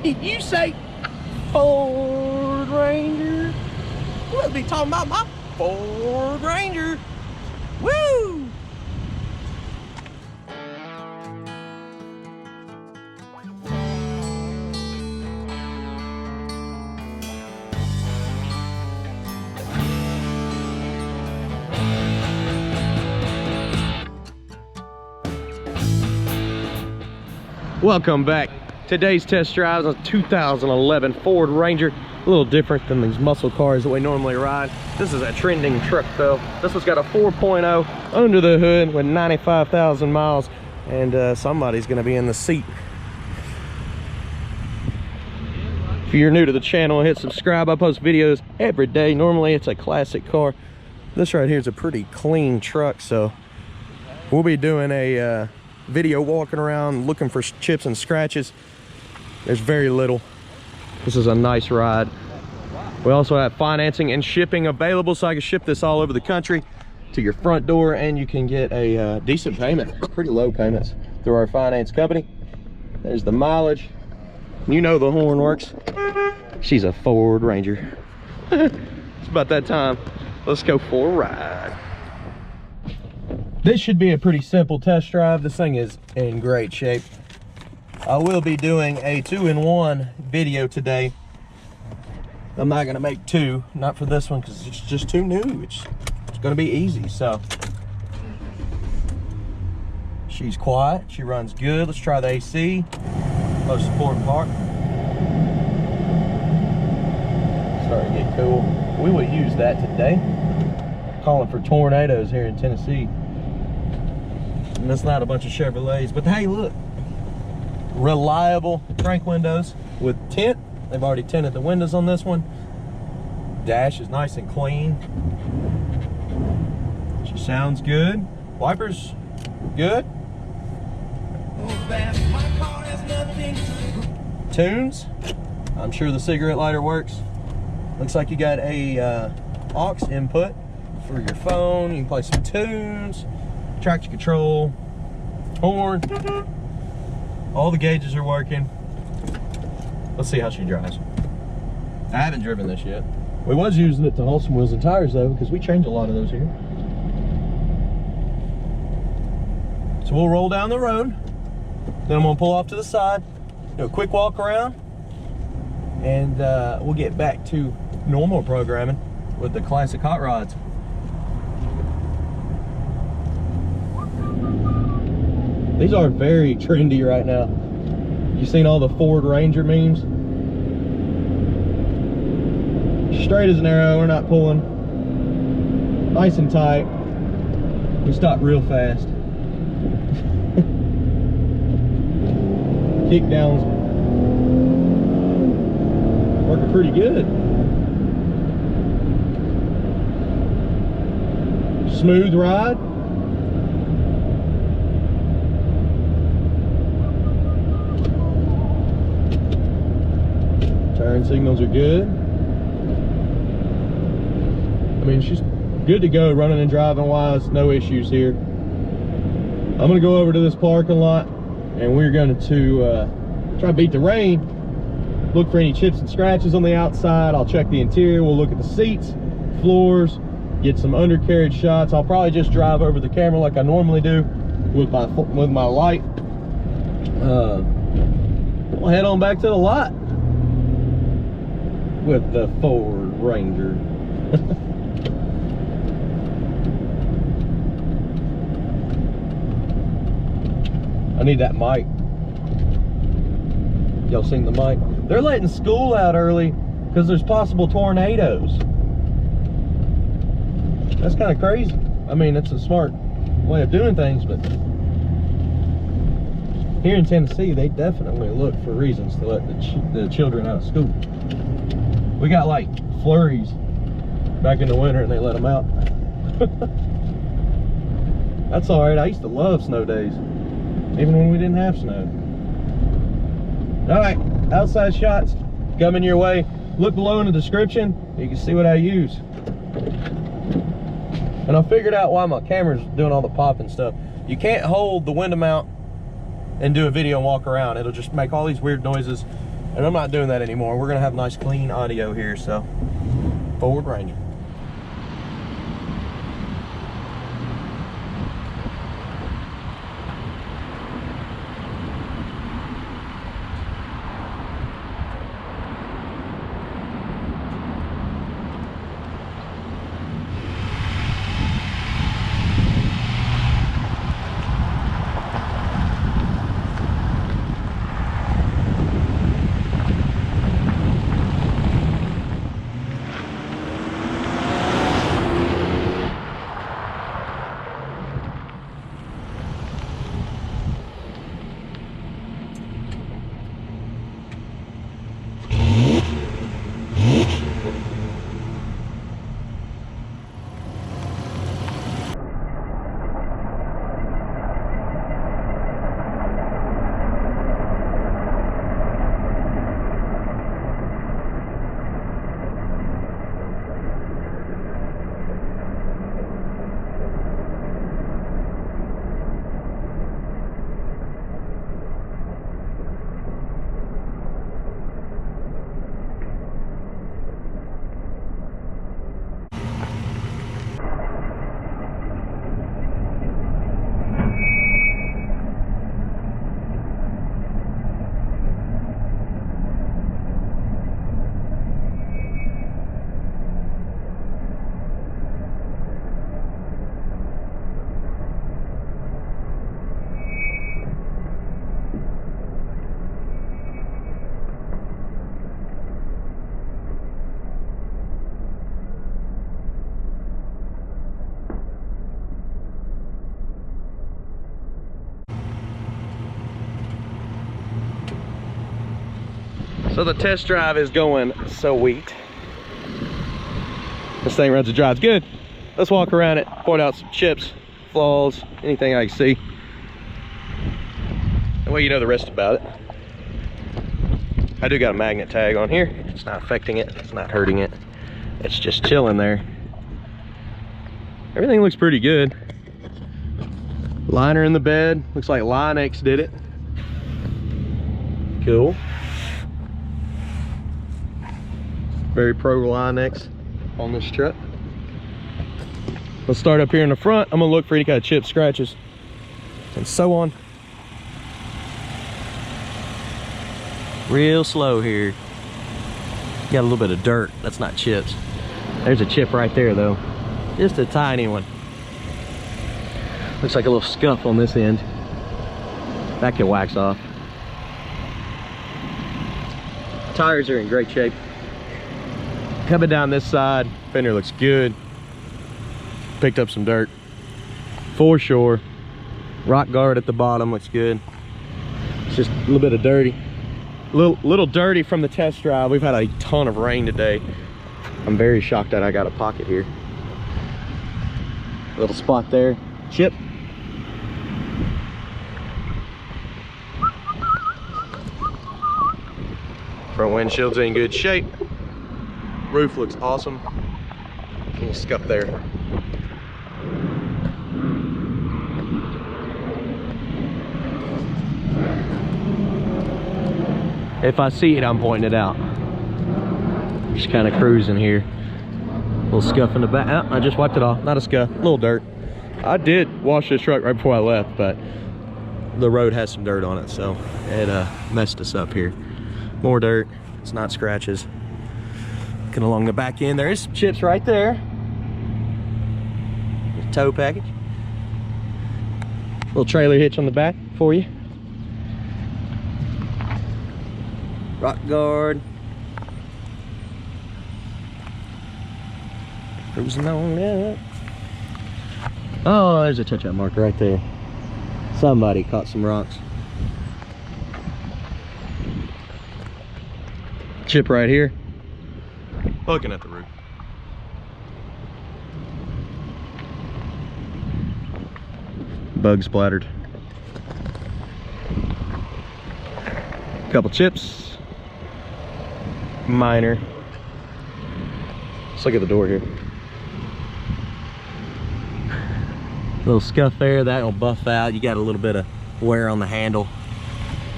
You say Ford Ranger? We'll be talking about my Ford Ranger. Woo! Welcome back. Today's test drive is a 2011 Ford Ranger. A little different than these muscle cars that we normally ride. This is a trending truck though. This one's got a 4.0 under the hood with 95,000 miles, and somebody's gonna be in the seat. If you're new to the channel, hit subscribe. I post videos every day. Normally it's a classic car. This right here is a pretty clean truck, so we'll be doing a video walking around looking for chips and scratches. There's very little. This is a nice ride. We also have financing and shipping available, so I can ship this all over the country to your front door, and you can get a decent payment, pretty low payments, through our finance company. There's the mileage. You know the horn works. She's a Ford Ranger. It's about that time. Let's go for a ride. This should be a pretty simple test drive. This thing is in great shape. I will be doing a 2-in-1 video today. I'm not gonna make two, not for this one, because it's just too new. It's gonna be easy. So she's quiet, she runs good. Let's try the AC, most important part. Starting to get cool. We will use that today. Calling for tornadoes here in Tennessee. And that's not a bunch of Chevrolets, but hey, look, reliable crank windows with tint. They've already tinted the windows on this one. Dash is nice and clean. She sounds good. Wipers, good. Tunes, I'm sure the cigarette lighter works. Looks like you got a aux input for your phone. You can play some tunes. Traction control, horn, all the gauges are working. Let's see how she drives. I haven't driven this yet. We was using it to haul some wheels and tires though, because we change a lot of those here. So we'll roll down the road, then I'm gonna pull off to the side, do a quick walk around, and we'll get back to normal programming with the classic hot rods. These are very trendy right now. You seen all the Ford Ranger memes? Straight as an arrow, we're not pulling. Nice and tight. We stop real fast. Kick downs working pretty good. Smooth ride. Turn signals are good. I mean, she's good to go running and driving wise, no issues here. I'm gonna go over to this parking lot and we're going to try to beat the rain, look for any chips and scratches on the outside. I'll check the interior, we'll look at the seats, floors, get some undercarriage shots. I'll probably just drive over the camera like I normally do with my light. We'll head on back to the lot with the Ford Ranger. I need that mic. Y'all seen the mic? They're letting school out early because there's possible tornadoes. That's kind of crazy. I mean, it's a smart way of doing things, but here in Tennessee, they definitely look for reasons to let the children out of school. We got like flurries back in the winter and they let them out. That's all right. I used to love snow days, even when we didn't have snow. All right, outside shots coming your way. Look below in the description. You can see what I use. And I figured out why my camera's doing all the popping stuff. You can't hold the window mount and do a video and walk around. It'll just make all these weird noises. And I'm not doing that anymore. We're gonna have nice clean audio here, so Ford Ranger. So the test drive is going sweet. This thing runs and drives good. Let's walk around it, point out some chips, flaws, anything I can see. That way you know the rest about it. I do got a magnet tag on here. It's not affecting it, it's not hurting it. It's just chilling there. Everything looks pretty good. Liner in the bed, looks like Line-X did it. Cool. Very pro Line-X on this truck. Let's start up here in the front. I'm gonna look for any kind of chips, scratches, and so on. Real slow here. Got a little bit of dirt. That's not chips. There's a chip right there though. Just a tiny one. Looks like a little scuff on this end. That can wax off. Tires are in great shape. Coming down this side, fender looks good. Picked up some dirt for sure. Rock guard at the bottom looks good. It's just a little bit of dirty. Little dirty from the test drive. We've had a ton of rain today. I'm very shocked that I got a pocket here. Little spot there. Chip. Front windshield's in good shape. Roof looks awesome. Any scuff there. If I see it, I'm pointing it out. Just kind of cruising here. Little scuff in the back. Oh, I just wiped it off. Not a scuff, a little dirt. I did wash this truck right before I left, but the road has some dirt on it, so it messed us up here. More dirt. It's not scratches. Looking along the back end, there is some chips right there. Tow package. Little trailer hitch on the back for you. Rock guard. Cruising on up. Oh, there's a touch-up mark right there. Somebody caught some rocks. Chip right here. Looking at the roof. Bug splattered. Couple chips. Minor. Let's look at the door here. Little scuff there, that'll buff out. You got a little bit of wear on the handle.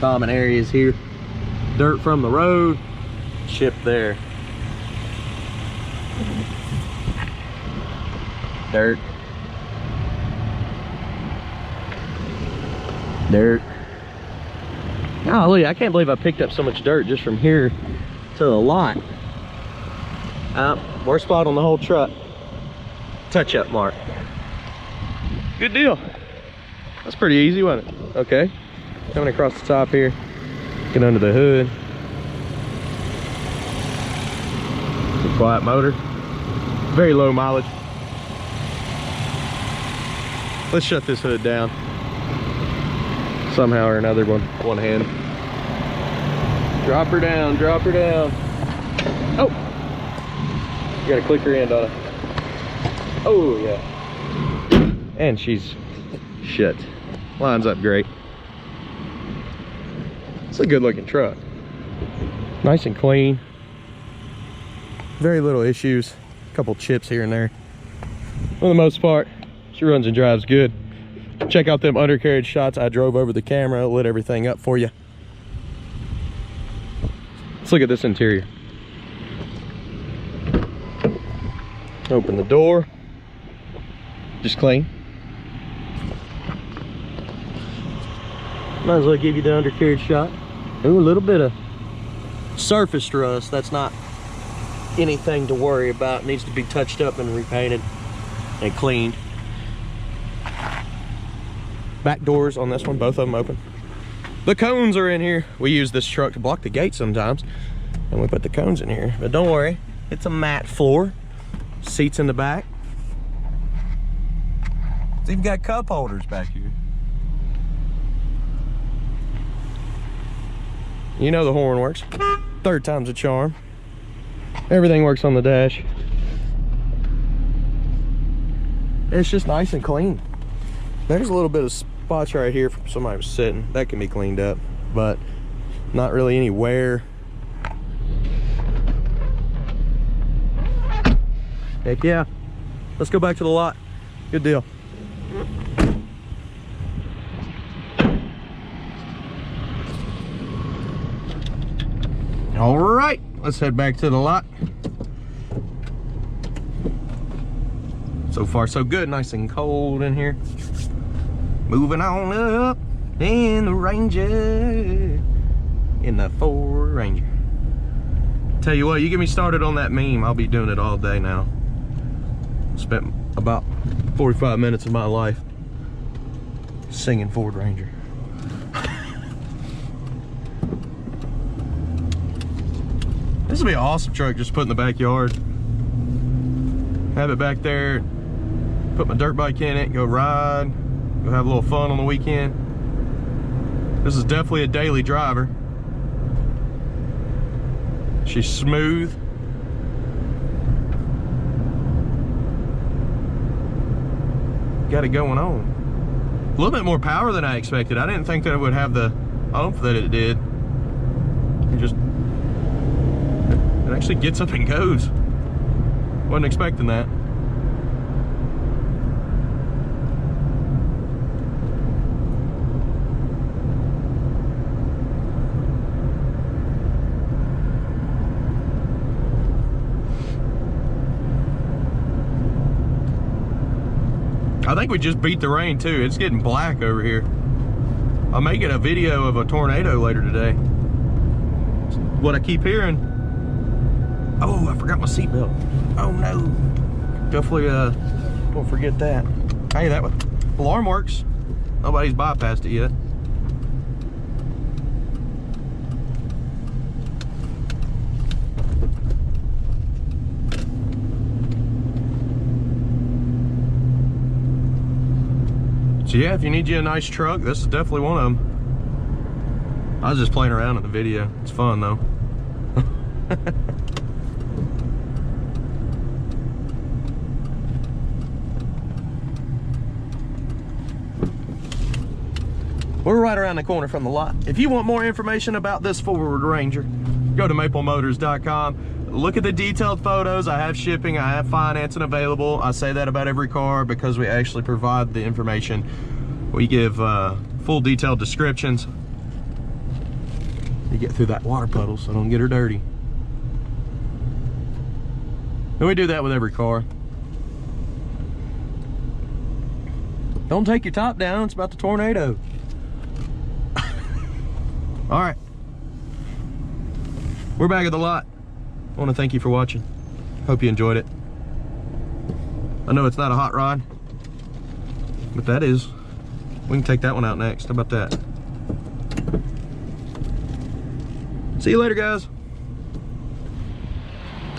Common areas here. dirt from the road, chip there. Dirt. Dirt. Golly, I can't believe I picked up so much dirt just from here to the lot. Worst spot on the whole truck. Touch-up mark. Good deal. That's pretty easy, wasn't it? Okay. Coming across the top here. Get under the hood. It's a quiet motor. Very low mileage. Let's shut this hood down. Somehow or another, one hand. Drop her down, drop her down. Oh! You gotta click her end on it. Oh, yeah. And she's shut. Lines up great. It's a good looking truck. Nice and clean. Very little issues. A couple chips here and there. For the most part, she runs and drives good. Check out them undercarriage shots. I drove over the camera, lit everything up for you. Let's look at this interior. Open the door. Just clean. Might as well give you the undercarriage shot. Ooh, a little bit of surface rust. That's not anything to worry about. It needs to be touched up and repainted and cleaned. Back doors on this one, both of them open. The cones are in here. We use this truck to block the gate sometimes, and we put the cones in here. But don't worry, it's a matte floor. Seats in the back. It's even got cup holders back here. You know the horn works. Third time's a charm. Everything works on the dash. It's just nice and clean. There's a little bit of spots right here from somebody was sitting. That can be cleaned up, but not really any wear. Heck yeah. Let's go back to the lot. Good deal. All right, let's head back to the lot. So far so good, nice and cold in here. Moving on up in the Ranger, in the Ford Ranger. Tell you what, you get me started on that meme, I'll be doing it all day now. Spent about 45 minutes of my life singing Ford Ranger. This would be an awesome truck just to put in the backyard. Have it back there, put my dirt bike in it, go ride, go have a little fun on the weekend. This is definitely a daily driver. She's smooth. Got it going on. A little bit more power than I expected. I didn't think that it would have the oomph that it did. It actually gets up and goes. Wasn't expecting that. I think we just beat the rain too. It's getting black over here. I may get a video of a tornado later today. What I keep hearing. Oh, I forgot my seatbelt. Oh no. Definitely don't forget that. Hey, that alarm works. Nobody's bypassed it yet. So yeah, if you need you a nice truck, this is definitely one of them. I was just playing around in the video. It's fun though. We're right around the corner from the lot. If you want more information about this Ford Ranger, go to maplemotors.com. Look at the detailed photos. I have shipping, I have financing available. I say that about every car because we actually provide the information. We give full detailed descriptions. to get through that water puddle so I don't get her dirty. And we do that with every car. Don't take your top down, it's about the tornado. All right, we're back at the lot. I want to thank you for watching. Hope you enjoyed it. I know it's not a hot rod, but that is. We can take that one out next. How about that? See you later, guys.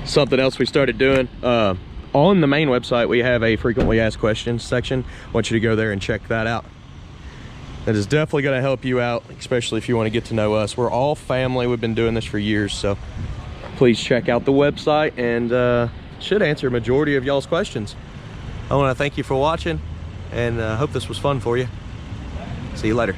Something else we started doing, on the main website, we have a frequently asked questions section. I want you to go there and check that out. That is definitely going to help you out, especially if you want to get to know us. We're all family. We've been doing this for years, so please check out the website, and should answer a majority of y'all's questions. I want to thank you for watching, and hope this was fun for you. See you later.